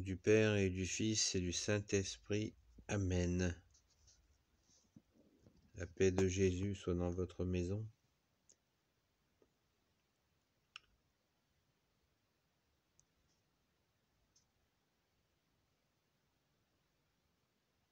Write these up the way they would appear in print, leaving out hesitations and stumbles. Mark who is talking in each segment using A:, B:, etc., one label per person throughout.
A: nom du Père et du Fils et du Saint-Esprit. Amen. La paix de Jésus soit dans votre maison.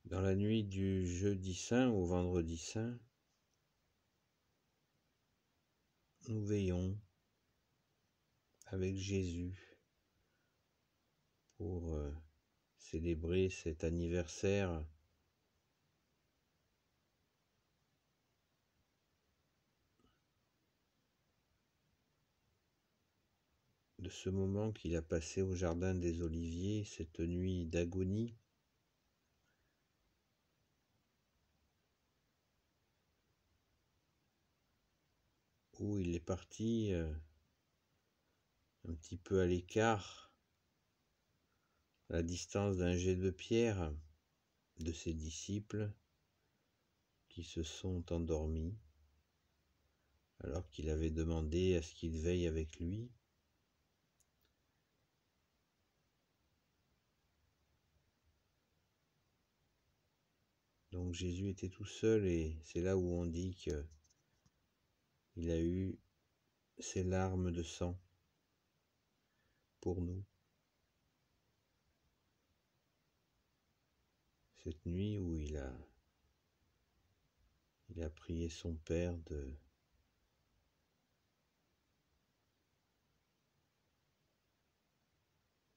A: Dans la nuit du jeudi saint au vendredi saint, nous veillons avec Jésus pour célébrer cet anniversaire de ce moment qu'il a passé au jardin des Oliviers, cette nuit d'agonie. Où il est parti un petit peu à l'écart, à la distance d'un jet de pierre, de ses disciples qui se sont endormis alors qu'il avait demandé à ce qu'ils veillent avec lui. Donc Jésus était tout seul et c'est là où on dit qu'il a eu ses larmes de sang pour nous. Cette nuit où il a prié son Père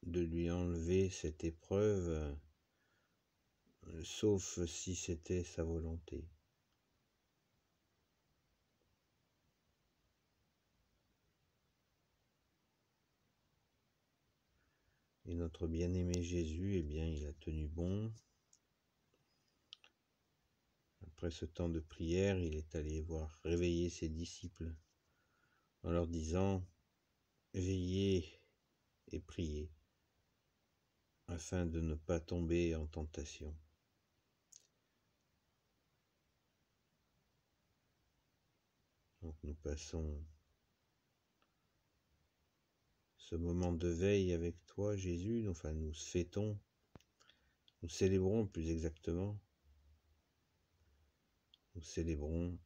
A: de lui enlever cette épreuve, sauf si c'était sa volonté. Et notre bien-aimé Jésus, eh bien, il a tenu bon. Après ce temps de prière, il est allé réveiller ses disciples en leur disant « Veillez et priez, afin de ne pas tomber en tentation. » Donc nous passons ce moment de veille avec toi, Jésus. Enfin, nous fêtons, nous célébrons plus exactement, nous célébrons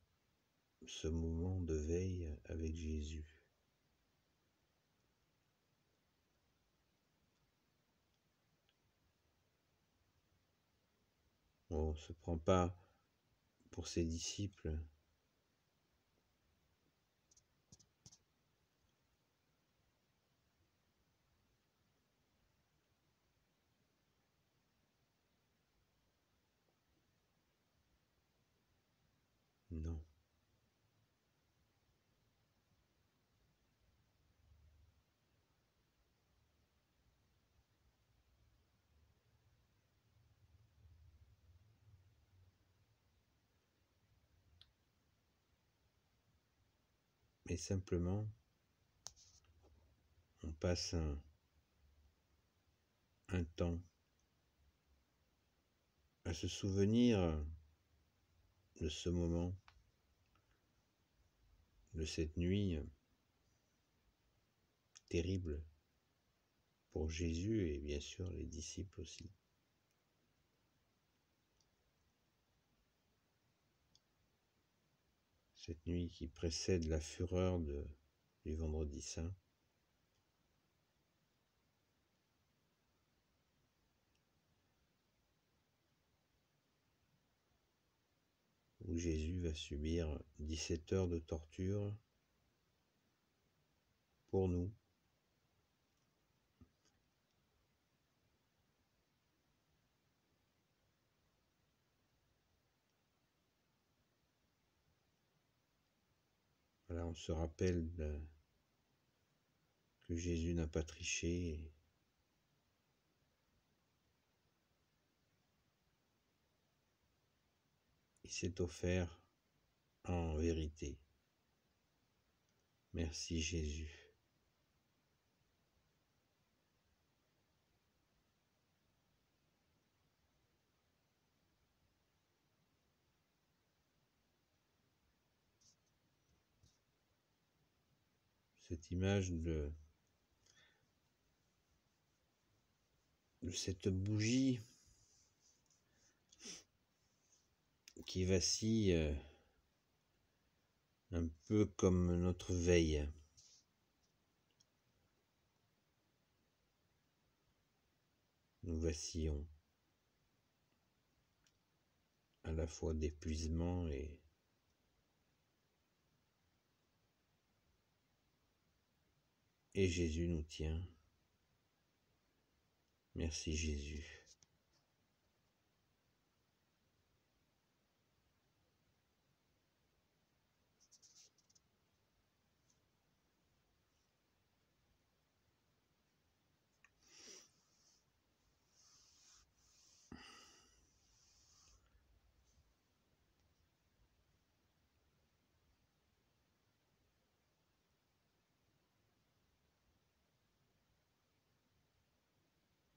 A: ce moment de veille avec Jésus. On ne se prend pas pour ses disciples. Non. Mais simplement, on passe un temps à se souvenir de ce moment, de cette nuit terrible pour Jésus et bien sûr les disciples aussi. Cette nuit qui précède la fureur du vendredi saint. Où Jésus va subir 17 heures de torture pour nous. Voilà, on se rappelle que Jésus n'a pas triché. Il s'est offert en vérité. Merci Jésus. Cette image de cette bougie qui vacille un peu comme notre veille. Nous vacillons à la fois d'épuisement et Jésus nous tient. Merci Jésus.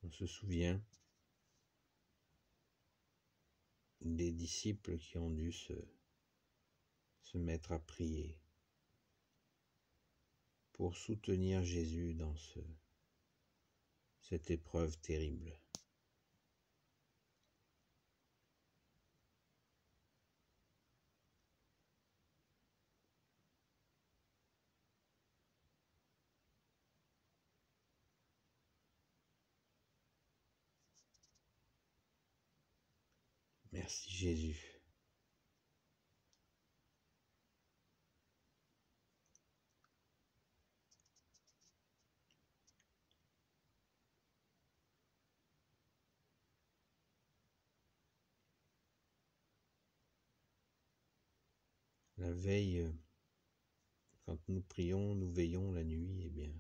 A: On se souvient des disciples qui ont dû se mettre à prier pour soutenir Jésus dans cette épreuve terrible. Merci Jésus. La veille, quand nous prions, nous veillons la nuit, eh bien,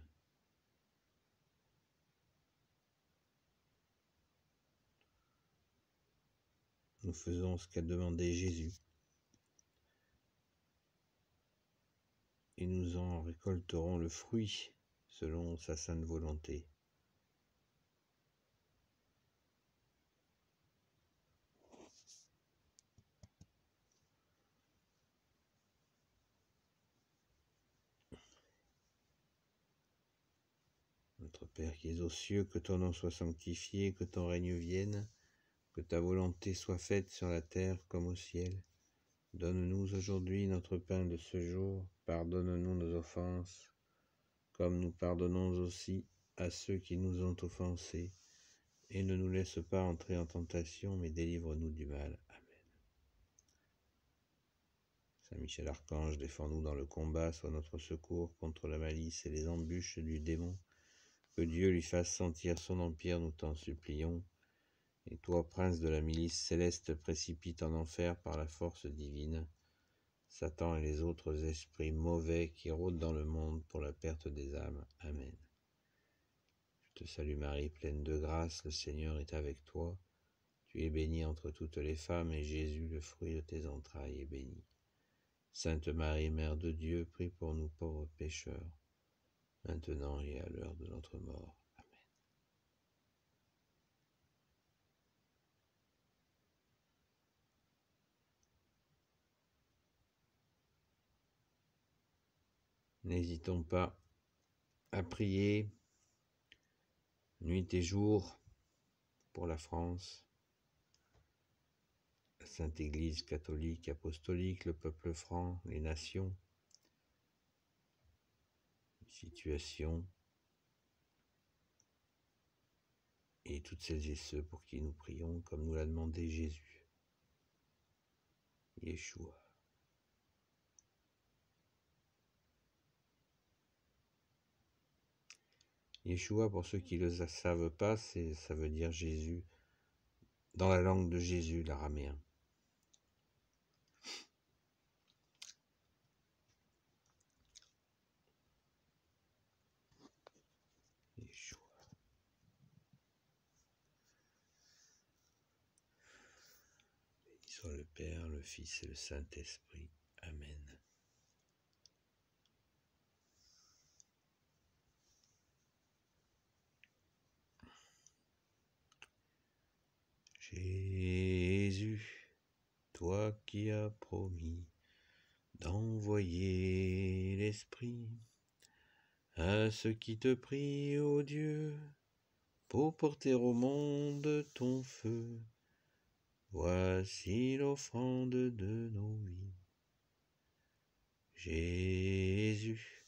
A: nous faisons ce qu'a demandé Jésus et nous en récolterons le fruit selon sa sainte volonté. Notre Père qui es aux cieux, que ton nom soit sanctifié, que ton règne vienne, que ta volonté soit faite sur la terre comme au ciel. Donne-nous aujourd'hui notre pain de ce jour, pardonne-nous nos offenses, comme nous pardonnons aussi à ceux qui nous ont offensés, et ne nous laisse pas entrer en tentation, mais délivre-nous du mal. Amen. Saint Michel Archange, défends-nous dans le combat, sois notre secours contre la malice et les embûches du démon. Que Dieu lui fasse sentir son empire, nous t'en supplions. Et toi, prince de la milice céleste, précipite en enfer par la force divine Satan et les autres esprits mauvais qui rôdent dans le monde pour la perte des âmes. Amen. Je te salue Marie, pleine de grâce, le Seigneur est avec toi. Tu es bénie entre toutes les femmes, et Jésus, le fruit de tes entrailles, est béni. Sainte Marie, Mère de Dieu, prie pour nous pauvres pécheurs, maintenant et à l'heure de notre mort. Amen. N'hésitons pas à prier nuit et jour pour la France, la Sainte Église catholique, apostolique, le peuple franc, les nations, les situations, et toutes celles et ceux pour qui nous prions, comme nous l'a demandé Jésus, Yeshua. Yeshua, pour ceux qui ne le savent pas, ça veut dire Jésus, dans la langue de Jésus, l'araméen. Yeshua. Béni soit le Père, le Fils et le Saint-Esprit. Amen. Jésus, toi qui as promis d'envoyer l'Esprit à ceux qui te prient, ô Dieu, pour porter au monde ton feu. Voici l'offrande de nos vies. Jésus,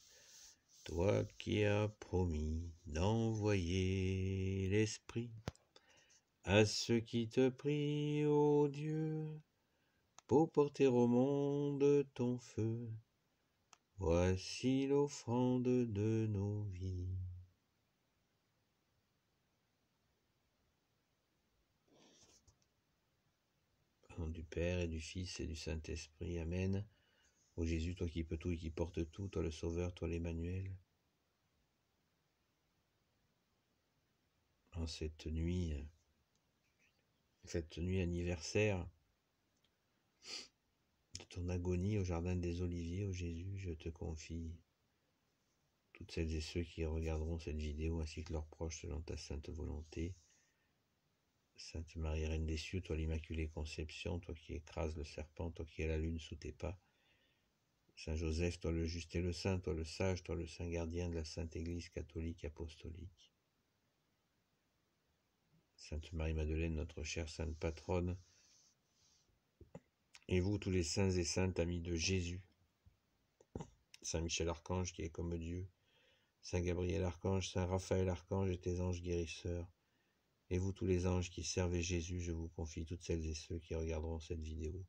A: toi qui as promis d'envoyer l'Esprit à ceux qui te prient, ô Dieu, pour porter au monde ton feu. Voici l'offrande de nos vies. Au nom du Père et du Fils et du Saint-Esprit, Amen. Ô Jésus, toi qui peux tout et qui portes tout, toi le Sauveur, toi l'Emmanuel, en cette nuit anniversaire de ton agonie au Jardin des Oliviers, ô Jésus, je te confie toutes celles et ceux qui regarderont cette vidéo ainsi que leurs proches selon ta sainte volonté. Sainte Marie, Reine des cieux, toi l'Immaculée Conception, toi qui écrases le serpent, toi qui as la lune sous tes pas. Saint Joseph, toi le juste et le saint, toi le sage, toi le saint gardien de la Sainte Église catholique apostolique. Sainte Marie-Madeleine, notre chère sainte patronne, et vous tous les saints et saintes amis de Jésus, Saint Michel Archange qui est comme Dieu, Saint Gabriel Archange, Saint Raphaël Archange et tes anges guérisseurs, et vous tous les anges qui servez Jésus, je vous confie toutes celles et ceux qui regarderont cette vidéo,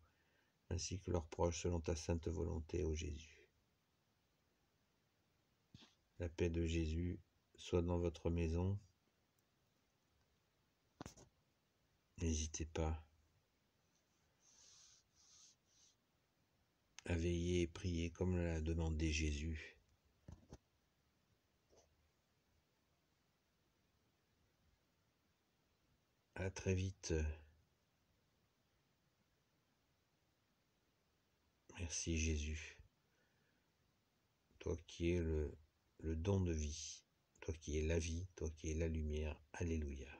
A: ainsi que leurs proches selon ta sainte volonté, ô Jésus. La paix de Jésus soit dans votre maison. N'hésitez pas à veiller et prier comme l'a demandé Jésus. À très vite. Merci Jésus. Toi qui es le don de vie, toi qui es la vie, toi qui es la lumière. Alléluia.